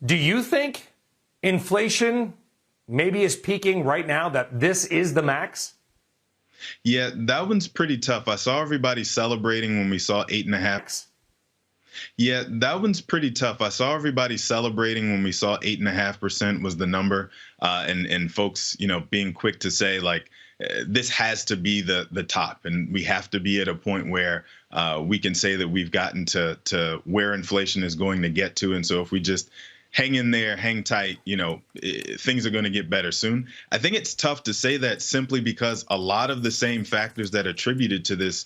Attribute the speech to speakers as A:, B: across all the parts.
A: Do you think inflation maybe is peaking right now, that this is the max?
B: Yeah, that one's pretty tough. I saw everybody celebrating when we saw 8.5. Yeah, that one's pretty tough. I saw everybody celebrating when we saw 8.5% was the number, and folks, being quick to say like this has to be the top, and we have to be at a point where we can say that we've gotten to where inflation is going to get to, and so if we just hang in there, hang tight, things are going to get better soon. I think it's tough to say that simply because a lot of the same factors that attributed to this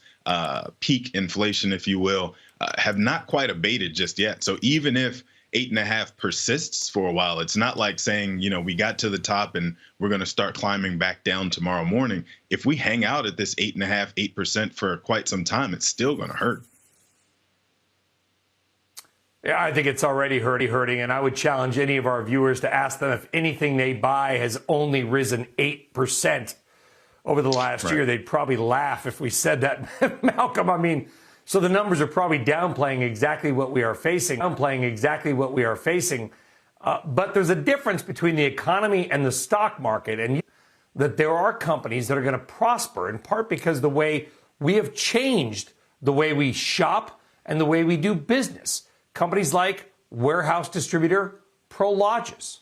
B: peak inflation, if you will, have not quite abated just yet. So even if 8.5 persists for a while, it's not like saying, we got to the top and we're going to start climbing back down tomorrow morning. If we hang out at this 8.5, 8% for quite some time, it's still going to hurt.
A: Yeah, I think it's already hurting, and I would challenge any of our viewers to ask them if anything they buy has only risen 8% over the last year. They'd probably laugh if we said that, Malcolm. I mean, so the numbers are probably downplaying exactly what we are facing. But there's a difference between the economy and the stock market, and that there are companies that are going to prosper in part because the way we have changed the way we shop and the way we do business. Companies like warehouse distributor Prologis.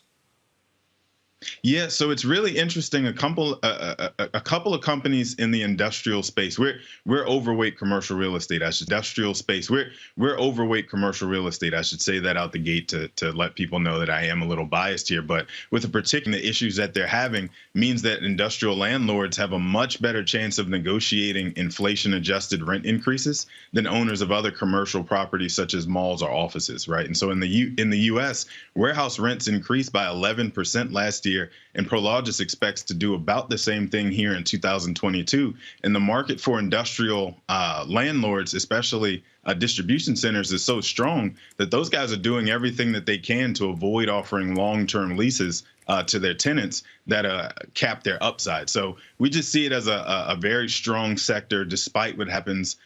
B: Yeah, so it's really interesting. A couple of companies in the industrial space. We're overweight commercial real estate. We're overweight commercial real estate. I should say that out the gate to let people know that I am a little biased here. But with the particular issues that they're having means that industrial landlords have a much better chance of negotiating inflation-adjusted rent increases than owners of other commercial properties such as malls or offices, right? And so in the U.S., warehouse rents increased by 11% last year. And Prologis expects to do about the same thing here in 2022. And the market for industrial landlords, especially distribution centers, is so strong that those guys are doing everything that they can to avoid offering long-term leases to their tenants that cap their upside. So we just see it as a very strong sector, despite what happens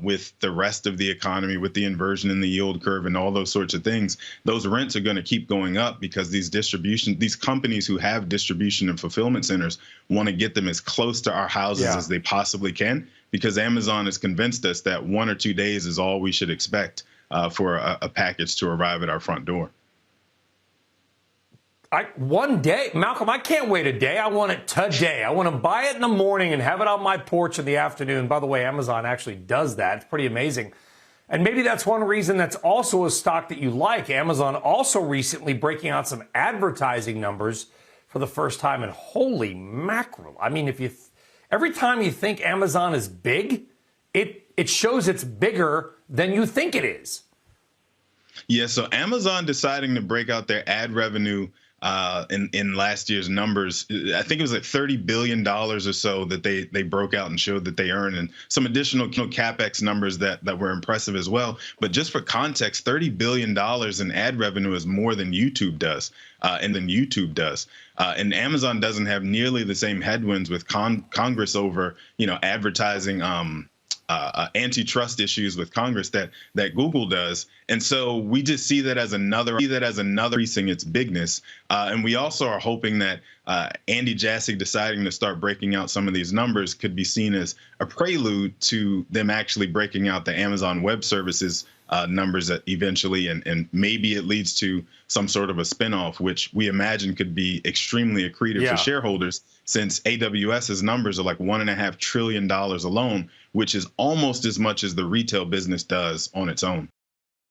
B: with the rest of the economy, with the inversion in the yield curve and all those sorts of things. Those rents are going to keep going up because these companies who have distribution and fulfillment centers want to get them as close to our houses as they possibly can, because Amazon has convinced us that 1 or 2 days is all we should expect for a package to arrive at our front door.
A: 1 day, Malcolm, I can't wait a day. I want it today. I want to buy it in the morning and have it on my porch in the afternoon. By the way, Amazon actually does that. It's pretty amazing. And maybe that's one reason that's also a stock that you like. Amazon also recently breaking out some advertising numbers for the first time, and holy mackerel. I mean, every time you think Amazon is big, it shows it's bigger than you think it is.
B: Yeah, so Amazon deciding to break out their ad revenue in last year's numbers, I think it was like $30 billion or so that they broke out and showed that they earned, and some additional CapEx numbers that were impressive as well. But just for context, $30 billion in ad revenue is more than YouTube does. And Amazon doesn't have nearly the same headwinds with Congress over, advertising, antitrust issues with Congress that Google does. And so we just see that as another increasing its bigness. And we also are hoping that Andy Jassy deciding to start breaking out some of these numbers could be seen as a prelude to them actually breaking out the Amazon Web Services numbers that eventually, and maybe it leads to some sort of a spinoff, which we imagine could be extremely accretive for shareholders, since AWS's numbers are like $1.5 trillion alone, which is almost as much as the retail business does on its own.